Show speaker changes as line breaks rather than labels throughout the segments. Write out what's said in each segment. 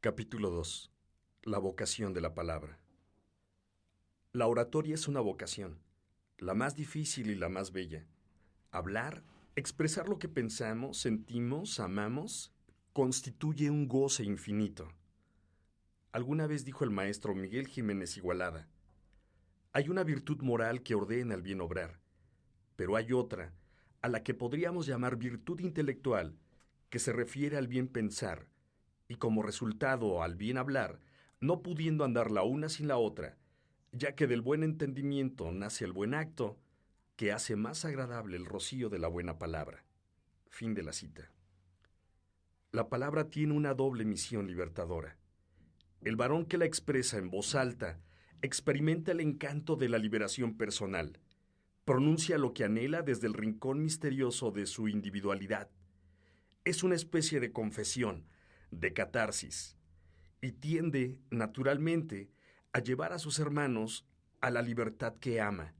Capítulo 2. La vocación de la palabra. La oratoria es una vocación, la más difícil y la más bella. Hablar, expresar lo que pensamos, sentimos, amamos, constituye un goce infinito. Alguna vez dijo el maestro Miguel Jiménez Igualada: hay una virtud moral que ordena el bien obrar, pero hay otra, a la que podríamos llamar virtud intelectual, que se refiere al bien pensar, y como resultado al bien hablar, no pudiendo andar la una sin la otra, ya que del buen entendimiento nace el buen acto, que hace más agradable el rocío de la buena palabra. Fin de la cita. La palabra tiene una doble misión libertadora. El varón que la expresa en voz alta experimenta el encanto de la liberación personal, pronuncia lo que anhela desde el rincón misterioso de su individualidad. Es una especie de confesión, de catarsis, y tiende, naturalmente, a llevar a sus hermanos a la libertad que ama.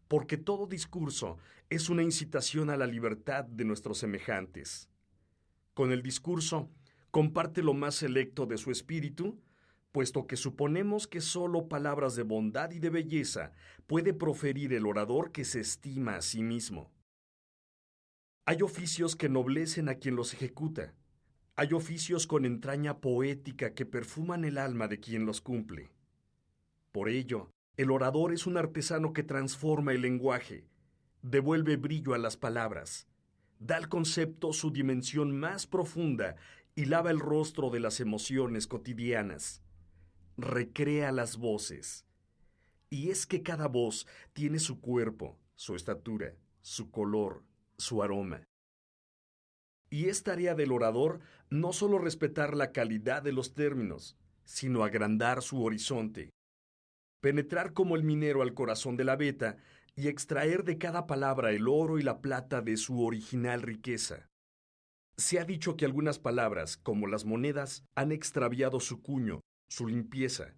Porque todo discurso es una incitación a la libertad de nuestros semejantes. Con el discurso, comparte lo más selecto de su espíritu, puesto que suponemos que sólo palabras de bondad y de belleza puede proferir el orador que se estima a sí mismo. Hay oficios que ennoblecen a quien los ejecuta. Hay oficios con entraña poética que perfuman el alma de quien los cumple. Por ello, el orador es un artesano que transforma el lenguaje, devuelve brillo a las palabras, da al concepto su dimensión más profunda y lava el rostro de las emociones cotidianas. Recrea las voces. Y es que cada voz tiene su cuerpo, su estatura, su color, su aroma. Y es tarea del orador no solo respetar la calidad de los términos, sino agrandar su horizonte. Penetrar como el minero al corazón de la veta y extraer de cada palabra el oro y la plata de su original riqueza. Se ha dicho que algunas palabras, como las monedas, han extraviado su cuño, su limpieza,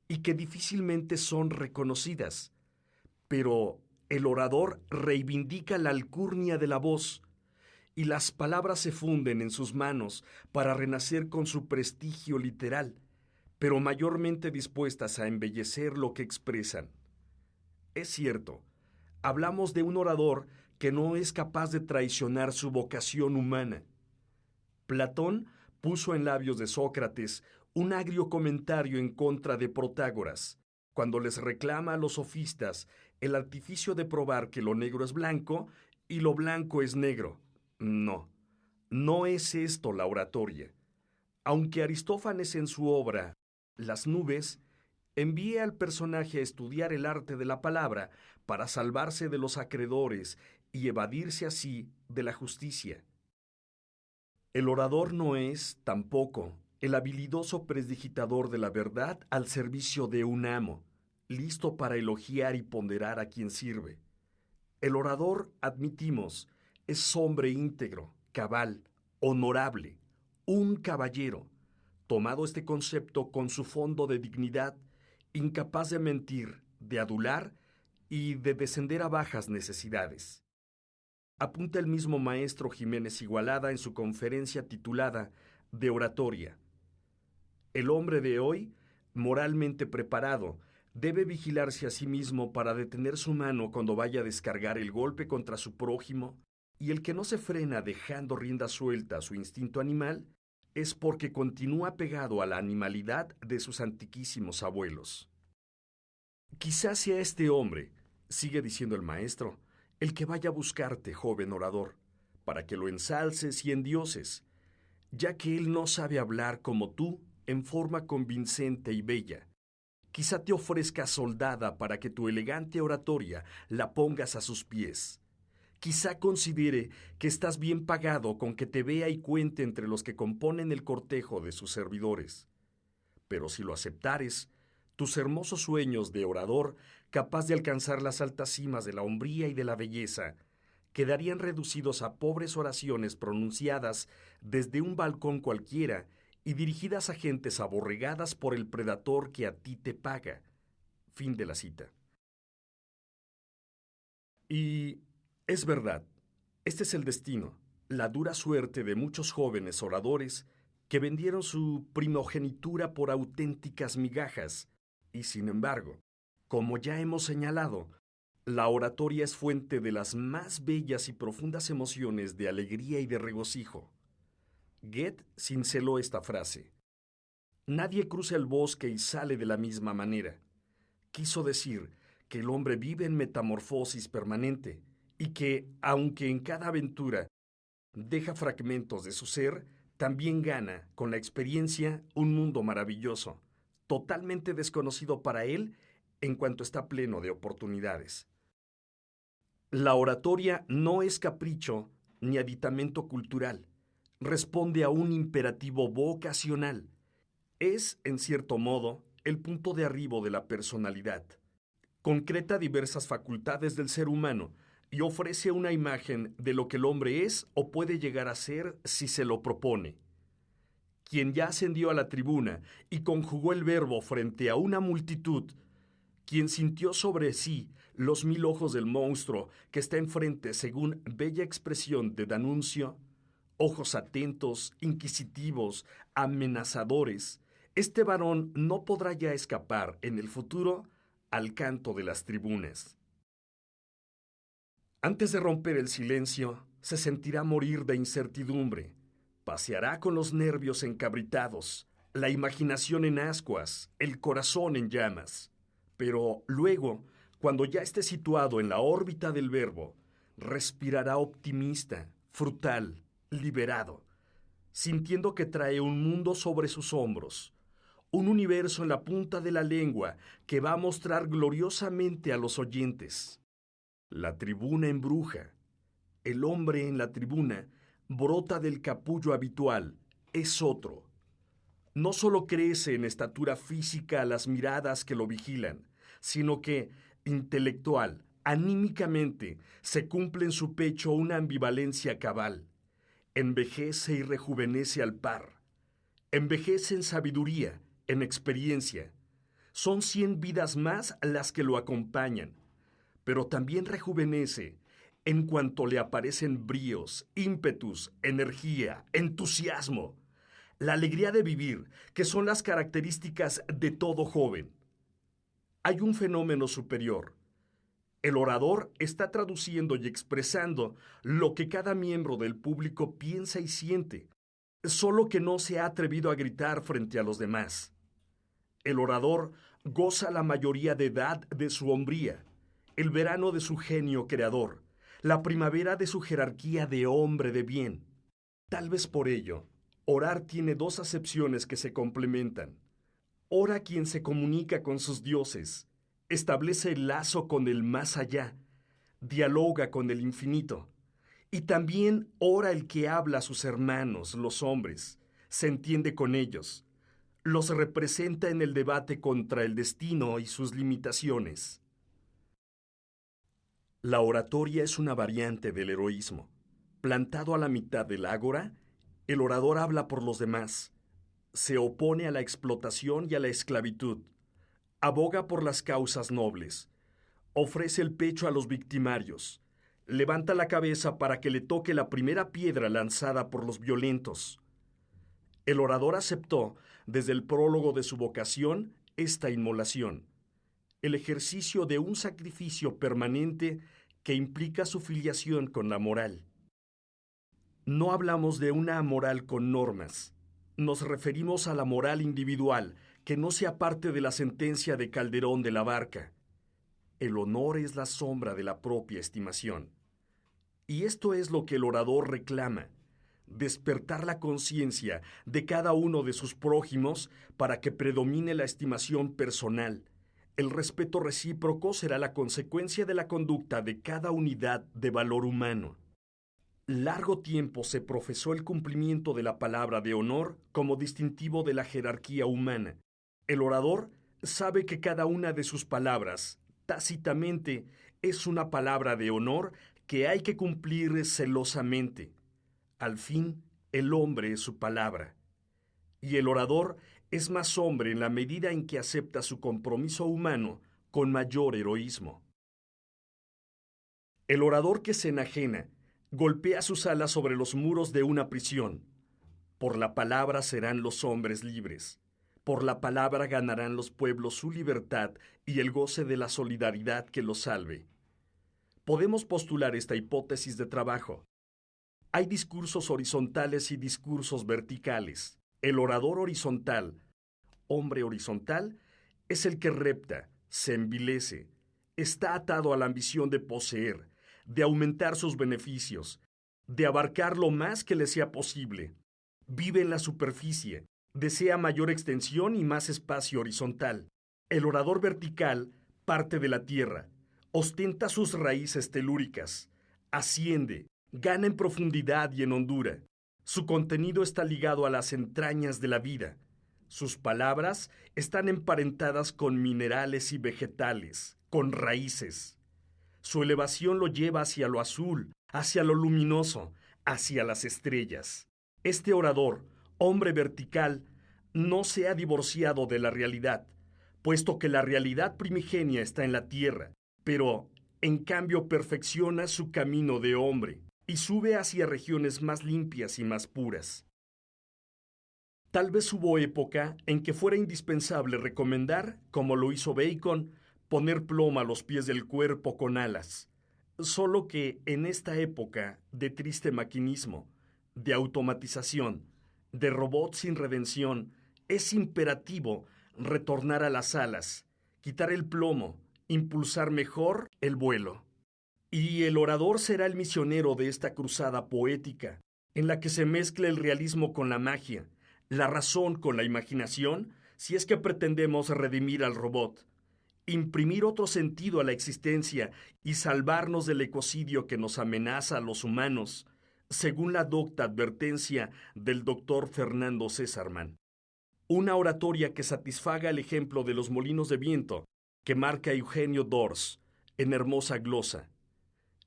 y que difícilmente son reconocidas. Pero el orador reivindica la alcurnia de la voz, y las palabras se funden en sus manos para renacer con su prestigio literal, pero mayormente dispuestas a embellecer lo que expresan. Es cierto, hablamos de un orador que no es capaz de traicionar su vocación humana. Platón puso en labios de Sócrates un agrio comentario en contra de Protágoras, cuando les reclama a los sofistas el artificio de probar que lo negro es blanco y lo blanco es negro. No, no es esto la oratoria. Aunque Aristófanes en su obra Las nubes envía al personaje a estudiar el arte de la palabra para salvarse de los acreedores y evadirse así de la justicia. El orador no es, tampoco, el habilidoso presdigitador de la verdad al servicio de un amo, listo para elogiar y ponderar a quien sirve. El orador, admitimos, es hombre íntegro, cabal, honorable, un caballero, tomado este concepto con su fondo de dignidad, incapaz de mentir, de adular y de descender a bajas necesidades. Apunta el mismo maestro Jiménez Igualada en su conferencia titulada De Oratoria. El hombre de hoy, moralmente preparado, debe vigilarse a sí mismo para detener su mano cuando vaya a descargar el golpe contra su prójimo, y el que no se frena dejando rienda suelta a su instinto animal es porque continúa pegado a la animalidad de sus antiquísimos abuelos. Quizás sea este hombre, sigue diciendo el maestro, el que vaya a buscarte, joven orador, para que lo ensalces y endioses, ya que él no sabe hablar como tú en forma convincente y bella. Quizá te ofrezca soldada para que tu elegante oratoria la pongas a sus pies. Quizá considere que estás bien pagado con que te vea y cuente entre los que componen el cortejo de sus servidores. Pero si lo aceptares, tus hermosos sueños de orador, capaz de alcanzar las altas cimas de la hombría y de la belleza, quedarían reducidos a pobres oraciones pronunciadas desde un balcón cualquiera y dirigidas a gentes aborregadas por el predador que a ti te paga. Fin de la cita. Y es verdad, este es el destino, la dura suerte de muchos jóvenes oradores que vendieron su primogenitura por auténticas migajas. Y sin embargo, como ya hemos señalado, la oratoria es fuente de las más bellas y profundas emociones de alegría y de regocijo. Goethe cinceló esta frase: nadie cruza el bosque y sale de la misma manera. Quiso decir que el hombre vive en metamorfosis permanente y que, aunque en cada aventura deja fragmentos de su ser, también gana, con la experiencia, un mundo maravilloso, totalmente desconocido para él en cuanto está pleno de oportunidades. La oratoria no es capricho ni aditamento cultural, responde a un imperativo vocacional. Es, en cierto modo, el punto de arribo de la personalidad. Concreta diversas facultades del ser humano y ofrece una imagen de lo que el hombre es o puede llegar a ser si se lo propone. Quien ya ascendió a la tribuna y conjugó el verbo frente a una multitud, quien sintió sobre sí los 1000 ojos del monstruo que está enfrente según bella expresión de D'Annunzio, ojos atentos, inquisitivos, amenazadores, este varón no podrá ya escapar en el futuro al canto de las tribunas. Antes de romper el silencio, se sentirá morir de incertidumbre, paseará con los nervios encabritados, la imaginación en ascuas, el corazón en llamas. Pero luego, cuando ya esté situado en la órbita del verbo, respirará optimista, frutal, liberado, sintiendo que trae un mundo sobre sus hombros, un universo en la punta de la lengua que va a mostrar gloriosamente a los oyentes. La tribuna embruja. El hombre en la tribuna brota del capullo habitual, es otro. No solo crece en estatura física a las miradas que lo vigilan, sino que, intelectual, anímicamente, se cumple en su pecho una ambivalencia cabal. Envejece y rejuvenece al par. Envejece en sabiduría, en experiencia. Son 100 vidas más las que lo acompañan, pero también rejuvenece en cuanto le aparecen bríos, ímpetus, energía, entusiasmo, la alegría de vivir, que son las características de todo joven. Hay un fenómeno superior. El orador está traduciendo y expresando lo que cada miembro del público piensa y siente, solo que no se ha atrevido a gritar frente a los demás. El orador goza la mayoría de edad de su hombría, el verano de su genio creador, la primavera de su jerarquía de hombre de bien. Tal vez por ello, orar tiene dos acepciones que se complementan. Ora quien se comunica con sus dioses, establece el lazo con el más allá, dialoga con el infinito. Y también ora el que habla a sus hermanos, los hombres, se entiende con ellos, los representa en el debate contra el destino y sus limitaciones. La oratoria es una variante del heroísmo. Plantado a la mitad del ágora, el orador habla por los demás, se opone a la explotación y a la esclavitud, aboga por las causas nobles, ofrece el pecho a los victimarios, levanta la cabeza para que le toque la primera piedra lanzada por los violentos. El orador aceptó, desde el prólogo de su vocación, esta inmolación, el ejercicio de un sacrificio permanente que implica su filiación con la moral. No hablamos de una moral con normas. Nos referimos a la moral individual, que no sea parte de la sentencia de Calderón de la Barca. El honor es la sombra de la propia estimación. Y esto es lo que el orador reclama: despertar la conciencia de cada uno de sus prójimos para que predomine la estimación personal. El respeto recíproco será la consecuencia de la conducta de cada unidad de valor humano. Largo tiempo se profesó el cumplimiento de la palabra de honor como distintivo de la jerarquía humana. El orador sabe que cada una de sus palabras, tácitamente, es una palabra de honor que hay que cumplir celosamente. Al fin, el hombre es su palabra. Y el orador es más hombre en la medida en que acepta su compromiso humano con mayor heroísmo. El orador que se enajena golpea sus alas sobre los muros de una prisión. Por la palabra serán los hombres libres. Por la palabra ganarán los pueblos su libertad y el goce de la solidaridad que los salve. Podemos postular esta hipótesis de trabajo. Hay discursos horizontales y discursos verticales. El orador horizontal, hombre horizontal, es el que repta, se envilece, está atado a la ambición de poseer, de aumentar sus beneficios, de abarcar lo más que le sea posible. Vive en la superficie, desea mayor extensión y más espacio horizontal. El orador vertical parte de la tierra, ostenta sus raíces telúricas, asciende, gana en profundidad y en hondura. Su contenido está ligado a las entrañas de la vida. Sus palabras están emparentadas con minerales y vegetales, con raíces. Su elevación lo lleva hacia lo azul, hacia lo luminoso, hacia las estrellas. Este orador, hombre vertical, no se ha divorciado de la realidad, puesto que la realidad primigenia está en la tierra, pero, en cambio, perfecciona su camino de hombre y sube hacia regiones más limpias y más puras. Tal vez hubo época en que fuera indispensable recomendar, como lo hizo Bacon, poner plomo a los pies del cuerpo con alas. Solo que en esta época de triste maquinismo, de automatización, de robot sin redención, es imperativo retornar a las alas, quitar el plomo, impulsar mejor el vuelo. Y el orador será el misionero de esta cruzada poética, en la que se mezcla el realismo con la magia, la razón con la imaginación, si es que pretendemos redimir al robot, imprimir otro sentido a la existencia y salvarnos del ecocidio que nos amenaza a los humanos, según la docta advertencia del doctor Fernando Césarman. Una oratoria que satisfaga el ejemplo de los molinos de viento que marca Eugenio Dors en hermosa glosa.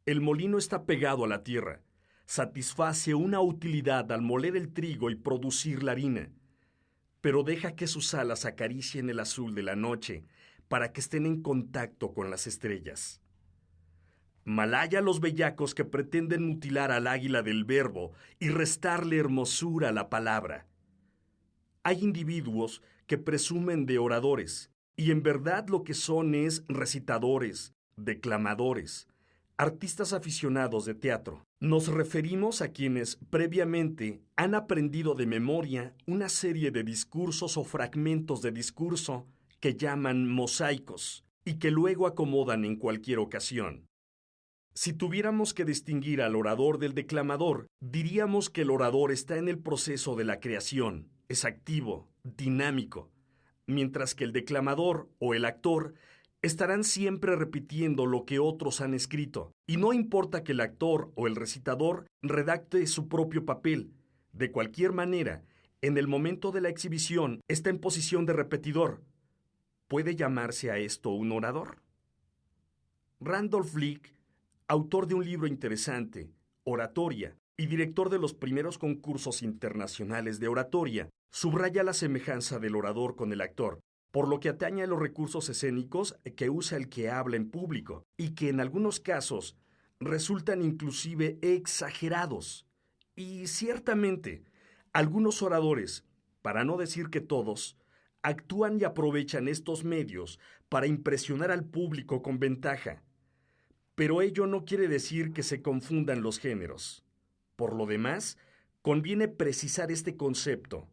El molino está pegado a la tierra, satisface una utilidad al moler el trigo y producir la harina, pero deja que sus alas acaricien el azul de la noche para que estén en contacto con las estrellas. Malaya los bellacos que pretenden mutilar al águila del verbo y restarle hermosura a la palabra. Hay individuos que presumen de oradores y en verdad lo que son es recitadores, declamadores, artistas aficionados de teatro. Nos referimos a quienes previamente han aprendido de memoria una serie de discursos o fragmentos de discurso que llaman mosaicos y que luego acomodan en cualquier ocasión. Si tuviéramos que distinguir al orador del declamador, diríamos que el orador está en el proceso de la creación, es activo, dinámico, mientras que el declamador o el actor estarán siempre repitiendo lo que otros han escrito, y no importa que el actor o el recitador redacte su propio papel. De cualquier manera, en el momento de la exhibición está en posición de repetidor. ¿Puede llamarse a esto un orador? Randolph Leake, autor de un libro interesante, Oratoria, y director de los primeros concursos internacionales de oratoria, subraya la semejanza del orador con el actor, por lo que atañe a los recursos escénicos que usa el que habla en público, y que en algunos casos resultan inclusive exagerados. Y ciertamente, algunos oradores, para no decir que todos, actúan y aprovechan estos medios para impresionar al público con ventaja. Pero ello no quiere decir que se confundan los géneros. Por lo demás, conviene precisar este concepto.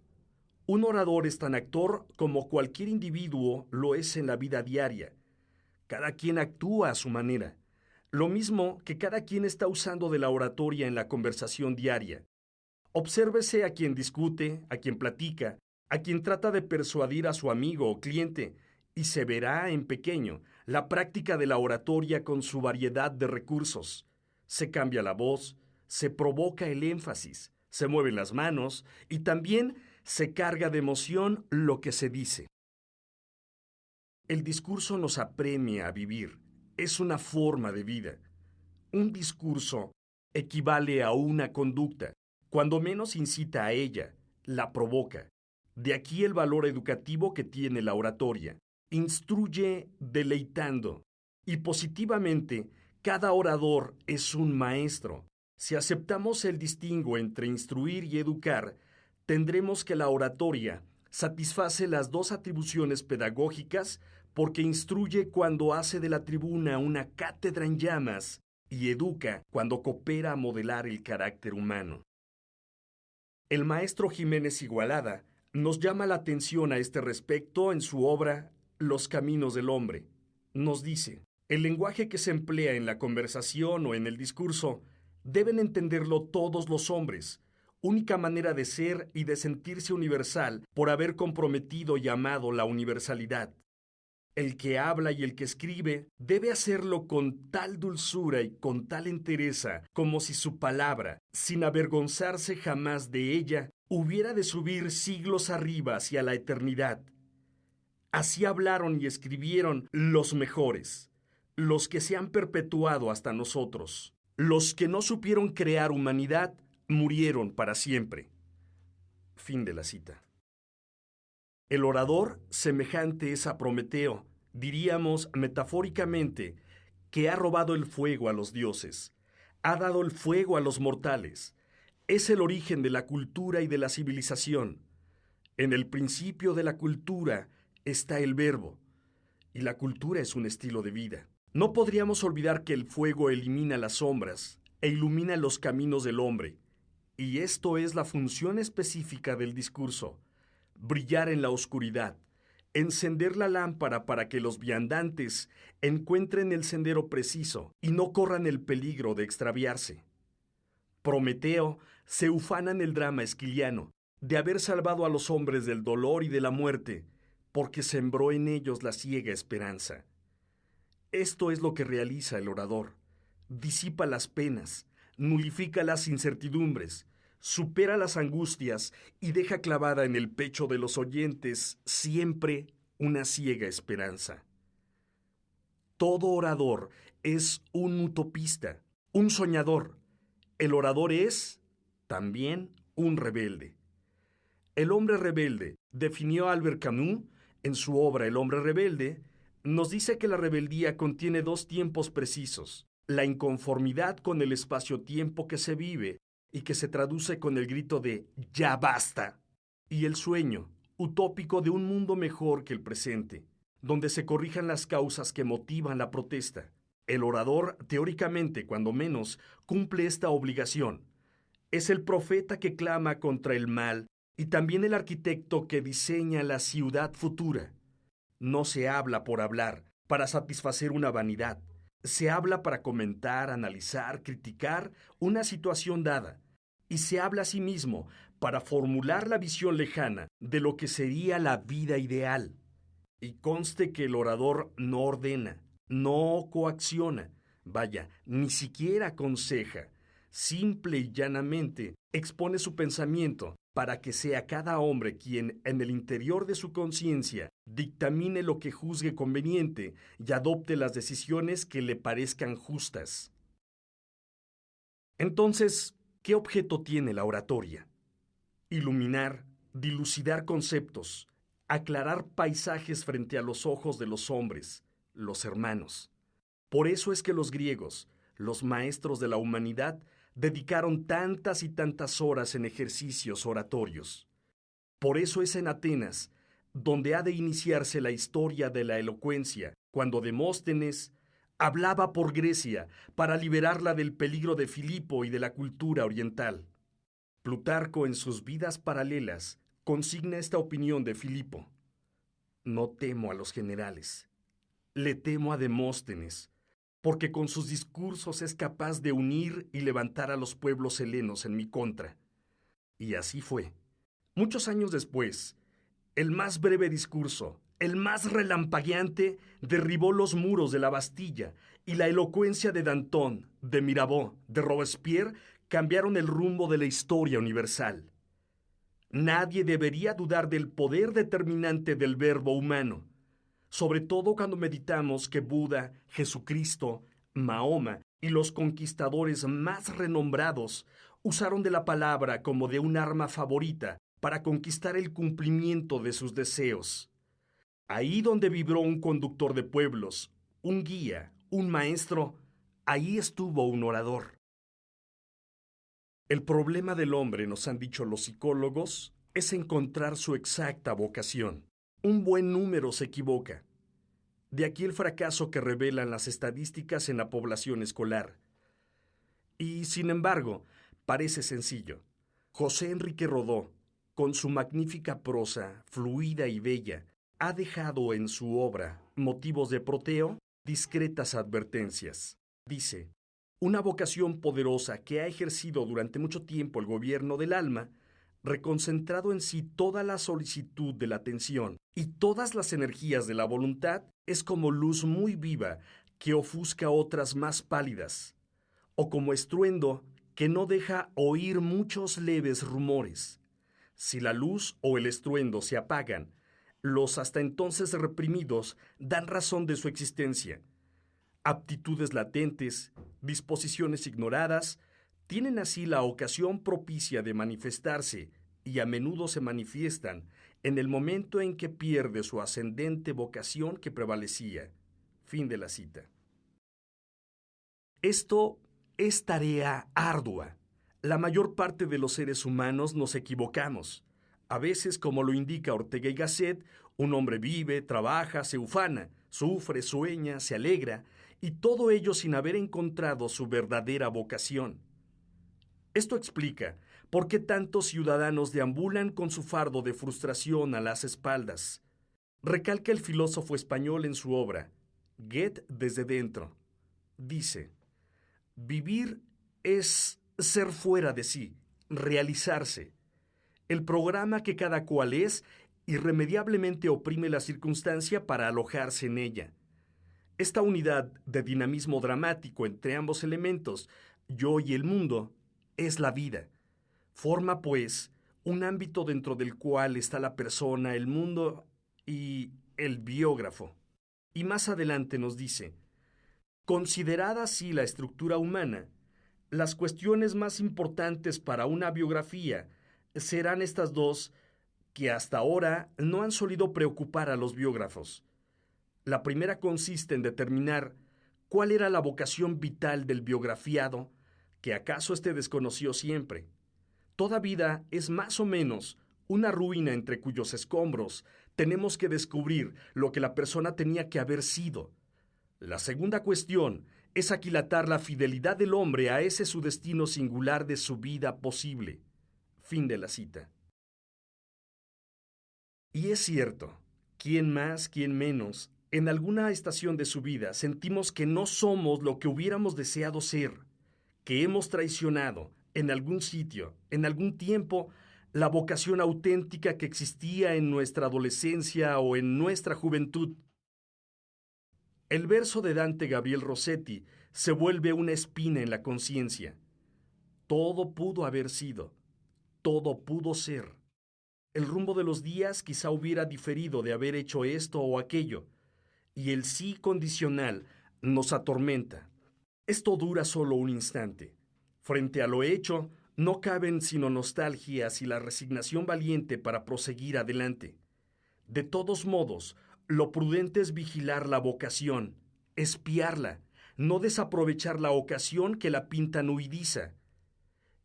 Un orador es tan actor como cualquier individuo lo es en la vida diaria. Cada quien actúa a su manera. Lo mismo que cada quien está usando de la oratoria en la conversación diaria. Obsérvese a quien discute, a quien platica, a quien trata de persuadir a su amigo o cliente, y se verá en pequeño la práctica de la oratoria con su variedad de recursos. Se cambia la voz, se provoca el énfasis, se mueven las manos y también se carga de emoción lo que se dice. El discurso nos apremia a vivir, es una forma de vida. Un discurso equivale a una conducta, cuando menos incita a ella, la provoca. De aquí el valor educativo que tiene la oratoria. Instruye deleitando, y positivamente cada orador es un maestro. Si aceptamos el distingo entre instruir y educar, tendremos que la oratoria satisface las dos atribuciones pedagógicas porque instruye cuando hace de la tribuna una cátedra en llamas y educa cuando coopera a modelar el carácter humano. El maestro Jiménez Igualada nos llama la atención a este respecto en su obra Los Caminos del Hombre. Nos dice, el lenguaje que se emplea en la conversación o en el discurso deben entenderlo todos los hombres, única manera de ser y de sentirse universal por haber comprometido y amado la universalidad. El que habla y el que escribe debe hacerlo con tal dulzura y con tal entereza como si su palabra, sin avergonzarse jamás de ella, hubiera de subir siglos arriba hacia la eternidad. Así hablaron y escribieron los mejores, los que se han perpetuado hasta nosotros. Los que no supieron crear humanidad murieron para siempre. Fin de la cita. El orador semejante es a Prometeo, diríamos metafóricamente, que ha robado el fuego a los dioses, ha dado el fuego a los mortales. Es el origen de la cultura y de la civilización. En el principio de la cultura está el verbo, y la cultura es un estilo de vida. No podríamos olvidar que el fuego elimina las sombras e ilumina los caminos del hombre, y esto es la función específica del discurso: brillar en la oscuridad, encender la lámpara para que los viandantes encuentren el sendero preciso y no corran el peligro de extraviarse. Prometeo se ufana en el drama esquiliano de haber salvado a los hombres del dolor y de la muerte, porque sembró en ellos la ciega esperanza. Esto es lo que realiza el orador: disipa las penas, nulifica las incertidumbres, supera las angustias y deja clavada en el pecho de los oyentes siempre una ciega esperanza. Todo orador es un utopista, un soñador. El orador es, también, un rebelde. El hombre rebelde, definió Albert Camus en su obra El hombre rebelde, nos dice que la rebeldía contiene dos tiempos precisos: la inconformidad con el espacio-tiempo que se vive y que se traduce con el grito de «¡Ya basta!», y el sueño utópico de un mundo mejor que el presente, donde se corrijan las causas que motivan la protesta. El orador, teóricamente, cuando menos, cumple esta obligación. Es el profeta que clama contra el mal y también el arquitecto que diseña la ciudad futura. No se habla por hablar, para satisfacer una vanidad. Se habla para comentar, analizar, criticar una situación dada. Y se habla a sí mismo para formular la visión lejana de lo que sería la vida ideal. Y conste que el orador no ordena, no coacciona, vaya, ni siquiera aconseja. Simple y llanamente expone su pensamiento para que sea cada hombre quien, en el interior de su conciencia, dictamine lo que juzgue conveniente y adopte las decisiones que le parezcan justas. Entonces, ¿qué objeto tiene la oratoria? Iluminar, dilucidar conceptos, aclarar paisajes frente a los ojos de los hombres, los hermanos. Por eso es que los griegos, los maestros de la humanidad, dedicaron tantas y tantas horas en ejercicios oratorios. Por eso es en Atenas donde ha de iniciarse la historia de la elocuencia, cuando Demóstenes hablaba por Grecia para liberarla del peligro de Filipo y de la cultura oriental. Plutarco, en sus Vidas Paralelas, consigna esta opinión de Filipo: no temo a los generales, le temo a Demóstenes, porque con sus discursos es capaz de unir y levantar a los pueblos helenos en mi contra. Y así fue. Muchos años después, el más breve discurso, el más relampagueante, derribó los muros de la Bastilla, y la elocuencia de Danton, de Mirabeau, de Robespierre cambiaron el rumbo de la historia universal. Nadie debería dudar del poder determinante del verbo humano, sobre todo cuando meditamos que Buda, Jesucristo, Mahoma y los conquistadores más renombrados usaron de la palabra como de un arma favorita para conquistar el cumplimiento de sus deseos. Ahí donde vibró un conductor de pueblos, un guía, un maestro, ahí estuvo un orador. El problema del hombre, nos han dicho los psicólogos, es encontrar su exacta vocación. Un buen número se equivoca. De aquí el fracaso que revelan las estadísticas en la población escolar. Y, sin embargo, parece sencillo. José Enrique Rodó, con su magnífica prosa, fluida y bella, ha dejado en su obra Motivos de Proteo discretas advertencias. Dice, una vocación poderosa que ha ejercido durante mucho tiempo el gobierno del alma, reconcentrado en sí toda la solicitud de la atención y todas las energías de la voluntad, es como luz muy viva que ofusca otras más pálidas, o como estruendo que no deja oír muchos leves rumores. Si la luz o el estruendo se apagan, los hasta entonces reprimidos dan razón de su existencia. Aptitudes latentes, disposiciones ignoradas, tienen así la ocasión propicia de manifestarse y a menudo se manifiestan en el momento en que pierde su ascendente vocación que prevalecía. Fin de la cita. Esto es tarea ardua. La mayor parte de los seres humanos nos equivocamos. A veces, como lo indica Ortega y Gasset, un hombre vive, trabaja, se ufana, sufre, sueña, se alegra, y todo ello sin haber encontrado su verdadera vocación. Esto explica por qué tantos ciudadanos deambulan con su fardo de frustración a las espaldas. Recalca el filósofo español en su obra, Goethe desde dentro. Dice, vivir es ser fuera de sí, realizarse. El programa que cada cual es irremediablemente oprime la circunstancia para alojarse en ella. Esta unidad de dinamismo dramático entre ambos elementos, yo y el mundo, es la vida. Forma, pues, un ámbito dentro del cual está la persona, el mundo y el biógrafo. Y más adelante nos dice, considerada así la estructura humana, las cuestiones más importantes para una biografía serán estas dos que hasta ahora no han solido preocupar a los biógrafos. La primera consiste en determinar cuál era la vocación vital del biografiado, que acaso éste desconoció siempre. Toda vida es más o menos una ruina entre cuyos escombros tenemos que descubrir lo que la persona tenía que haber sido. La segunda cuestión es aquilatar la fidelidad del hombre a ese su destino singular de su vida posible. Fin de la cita. Y es cierto, quién más, quién menos, en alguna estación de su vida sentimos que no somos lo que hubiéramos deseado ser, que hemos traicionado en algún sitio, en algún tiempo, la vocación auténtica que existía en nuestra adolescencia o en nuestra juventud. El verso de Dante Gabriel Rossetti se vuelve una espina en la conciencia. Todo pudo haber sido, todo pudo ser. El rumbo de los días quizá hubiera diferido de haber hecho esto o aquello, y el sí condicional nos atormenta. Esto dura solo un instante. Frente a lo hecho, no caben sino nostalgias y la resignación valiente para proseguir adelante. De todos modos, lo prudente es vigilar la vocación, espiarla, no desaprovechar la ocasión que la pintan huidiza.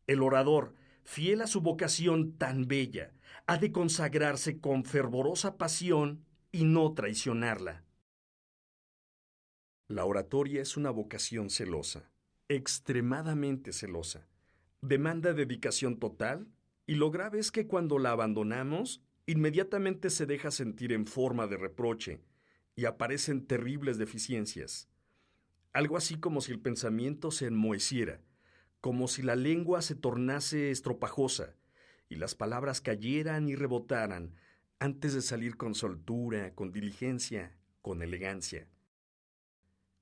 El orador, fiel a su vocación tan bella, ha de consagrarse con fervorosa pasión y no traicionarla. La oratoria es una vocación celosa, extremadamente celosa. Demanda dedicación total y lo grave es que cuando la abandonamos, inmediatamente se deja sentir en forma de reproche y aparecen terribles deficiencias. Algo así como si el pensamiento se enmoheciera, como si la lengua se tornase estropajosa y las palabras cayeran y rebotaran antes de salir con soltura, con diligencia, con elegancia.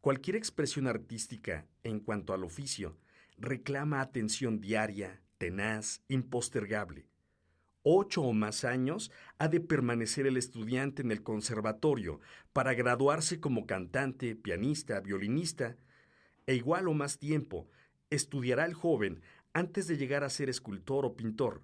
Cualquier expresión artística en cuanto al oficio reclama atención diaria, tenaz, impostergable. 8 o más años ha de permanecer el estudiante en el conservatorio para graduarse como cantante, pianista, violinista, e igual o más tiempo estudiará el joven antes de llegar a ser escultor o pintor.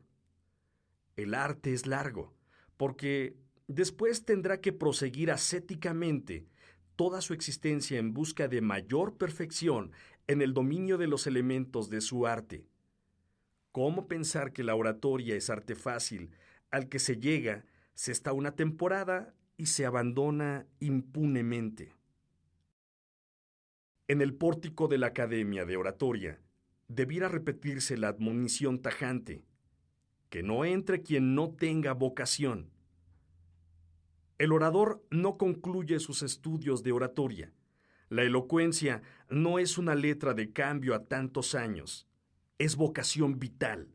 El arte es largo, porque después tendrá que proseguir ascéticamente toda su existencia en busca de mayor perfección en el dominio de los elementos de su arte. ¿Cómo pensar que la oratoria es arte fácil al que se llega, se está una temporada y se abandona impunemente? En el pórtico de la Academia de Oratoria debiera repetirse la admonición tajante: que no entre quien no tenga vocación. El orador no concluye sus estudios de oratoria. La elocuencia no es una letra de cambio a tantos años, es vocación vital,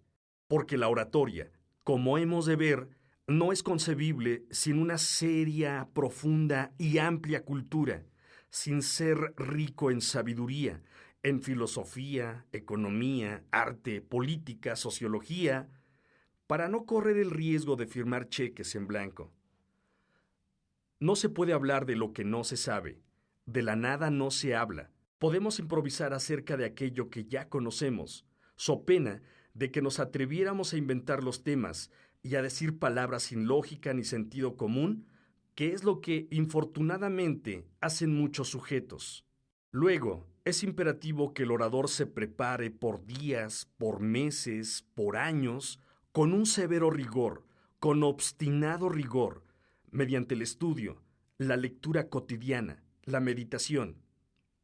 porque la oratoria, como hemos de ver, no es concebible sin una seria, profunda y amplia cultura, sin ser rico en sabiduría, en filosofía, economía, arte, política, sociología, para no correr el riesgo de firmar cheques en blanco. No se puede hablar de lo que no se sabe. De la nada no se habla. Podemos improvisar acerca de aquello que ya conocemos, so pena de que nos atreviéramos a inventar los temas y a decir palabras sin lógica ni sentido común, que es lo que, infortunadamente, hacen muchos sujetos. Luego, es imperativo que el orador se prepare por días, por meses, por años, con un severo rigor, con obstinado rigor, mediante el estudio, la lectura cotidiana, la meditación,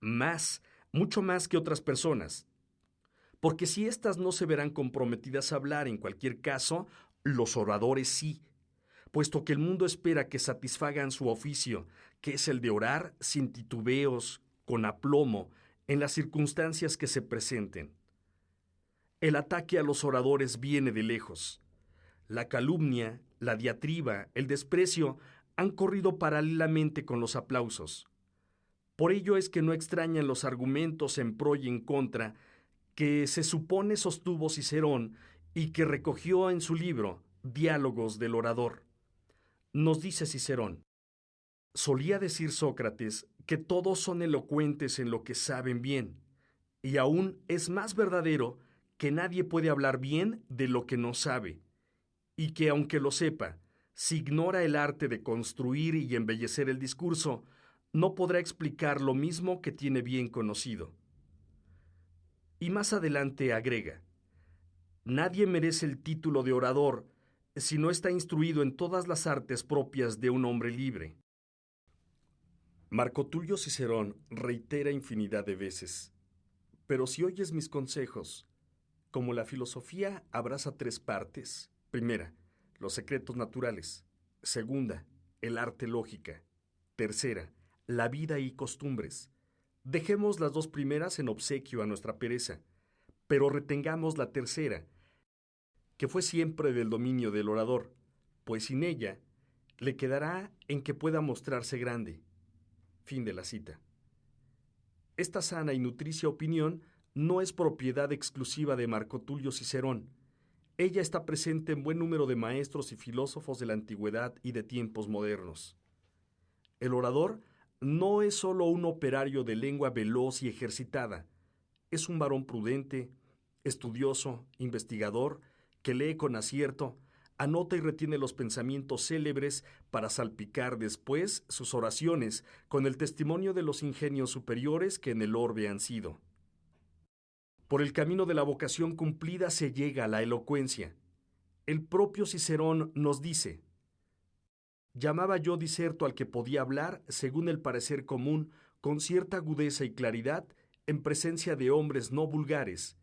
más, mucho más que otras personas, porque si éstas no se verán comprometidas a hablar en cualquier caso, los oradores sí, puesto que el mundo espera que satisfagan su oficio, que es el de orar sin titubeos, con aplomo, en las circunstancias que se presenten. El ataque a los oradores viene de lejos. La calumnia, la diatriba, el desprecio han corrido paralelamente con los aplausos. Por ello es que no extrañan los argumentos en pro y en contra que se supone sostuvo Cicerón y que recogió en su libro Diálogos del Orador. Nos dice Cicerón: solía decir Sócrates que todos son elocuentes en lo que saben bien, y aún es más verdadero que nadie puede hablar bien de lo que no sabe, y que aunque lo sepa, si ignora el arte de construir y embellecer el discurso, no podrá explicar lo mismo que tiene bien conocido. Y más adelante agrega: nadie merece el título de orador si no está instruido en todas las artes propias de un hombre libre. Marco Tulio Cicerón reitera infinidad de veces: pero si oyes mis consejos, como la filosofía abraza tres partes: primera, los secretos naturales; segunda, el arte lógica; tercera, la vida y costumbres. Dejemos las dos primeras en obsequio a nuestra pereza, pero retengamos la tercera, que fue siempre del dominio del orador, pues sin ella le quedará en que pueda mostrarse grande. Fin de la cita. Esta sana y nutricia opinión no es propiedad exclusiva de Marco Tulio Cicerón. Ella está presente en buen número de maestros y filósofos de la antigüedad y de tiempos modernos. El orador no es solo un operario de lengua veloz y ejercitada, es un varón prudente, estudioso, investigador, que lee con acierto, anota y retiene los pensamientos célebres para salpicar después sus oraciones con el testimonio de los ingenios superiores que en el orbe han sido. Por el camino de la vocación cumplida se llega a la elocuencia. El propio Cicerón nos dice: llamaba yo diserto al que podía hablar según el parecer común, con cierta agudeza y claridad, en presencia de hombres no vulgares,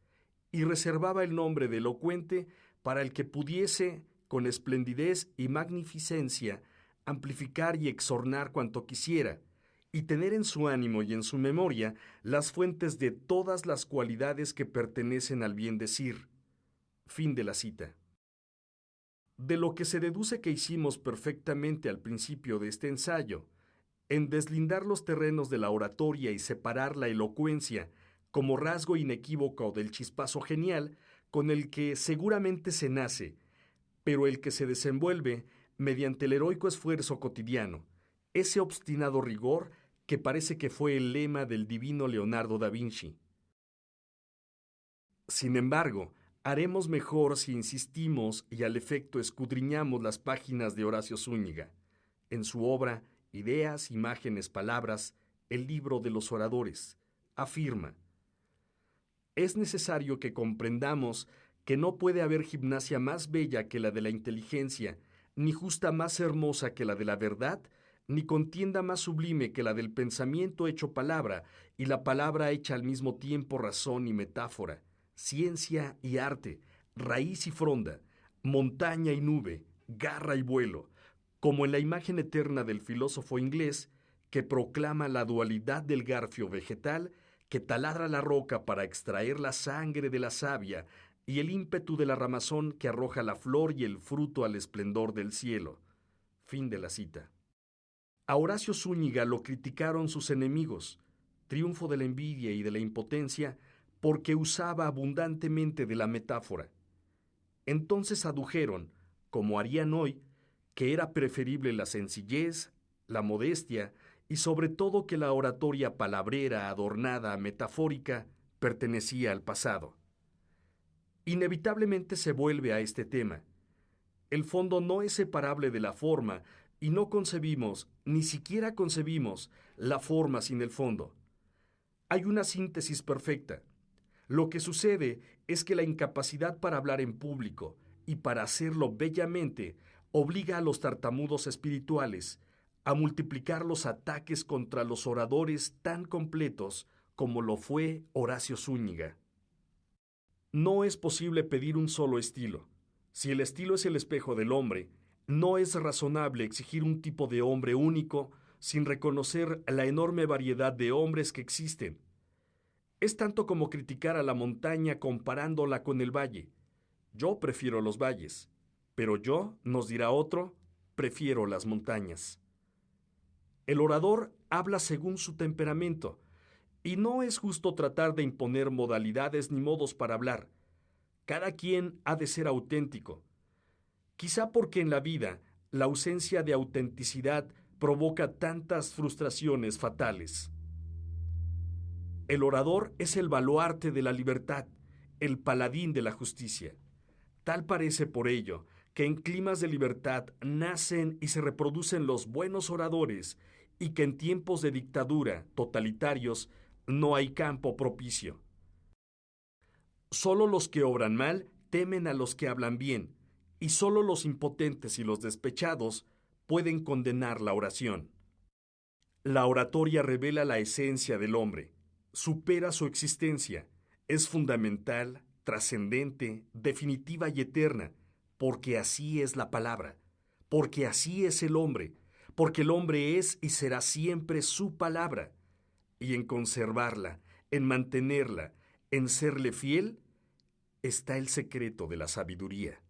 y reservaba el nombre de elocuente para el que pudiese, con esplendidez y magnificencia, amplificar y exornar cuanto quisiera, y tener en su ánimo y en su memoria las fuentes de todas las cualidades que pertenecen al bien decir. Fin de la cita. De lo que se deduce que hicimos perfectamente al principio de este ensayo, en deslindar los terrenos de la oratoria y separar la elocuencia como rasgo inequívoco del chispazo genial con el que seguramente se nace, pero el que se desenvuelve mediante el heroico esfuerzo cotidiano, ese obstinado rigor que parece que fue el lema del divino Leonardo da Vinci. Sin embargo, haremos mejor si insistimos y al efecto escudriñamos las páginas de Horacio Zúñiga, en su obra Ideas, Imágenes, Palabras, el libro de los oradores. Afirma: es necesario que comprendamos que no puede haber gimnasia más bella que la de la inteligencia, ni justa más hermosa que la de la verdad, ni contienda más sublime que la del pensamiento hecho palabra, y la palabra hecha al mismo tiempo razón y metáfora, ciencia y arte, raíz y fronda, montaña y nube, garra y vuelo, como en la imagen eterna del filósofo inglés que proclama la dualidad del garfio vegetal que taladra la roca para extraer la sangre de la savia y el ímpetu de la ramazón que arroja la flor y el fruto al esplendor del cielo. Fin de la cita. A Horacio Zúñiga lo criticaron sus enemigos, triunfo de la envidia y de la impotencia, porque usaba abundantemente de la metáfora. Entonces adujeron, como harían hoy, que era preferible la sencillez, la modestia y sobre todo que la oratoria palabrera, adornada, metafórica, pertenecía al pasado. Inevitablemente se vuelve a este tema. El fondo no es separable de la forma y no concebimos, ni siquiera concebimos, la forma sin el fondo. Hay una síntesis perfecta. Lo que sucede es que la incapacidad para hablar en público y para hacerlo bellamente obliga a los tartamudos espirituales a multiplicar los ataques contra los oradores tan completos como lo fue Horacio Zúñiga. No es posible pedir un solo estilo. Si el estilo es el espejo del hombre, no es razonable exigir un tipo de hombre único sin reconocer la enorme variedad de hombres que existen. Es tanto como criticar a la montaña comparándola con el valle. Yo prefiero los valles, pero yo, nos dirá otro, prefiero las montañas. El orador habla según su temperamento, y no es justo tratar de imponer modalidades ni modos para hablar. Cada quien ha de ser auténtico. Quizá porque en la vida la ausencia de autenticidad provoca tantas frustraciones fatales. El orador es el baluarte de la libertad, el paladín de la justicia. Tal parece por ello que en climas de libertad nacen y se reproducen los buenos oradores y que en tiempos de dictadura, totalitarios, no hay campo propicio. Solo los que obran mal temen a los que hablan bien, y solo los impotentes y los despechados pueden condenar la oración. La oratoria revela la esencia del hombre, supera su existencia, es fundamental, trascendente, definitiva y eterna, porque así es la palabra, porque así es el hombre, porque el hombre es y será siempre su palabra, y en conservarla, en mantenerla, en serle fiel, está el secreto de la sabiduría.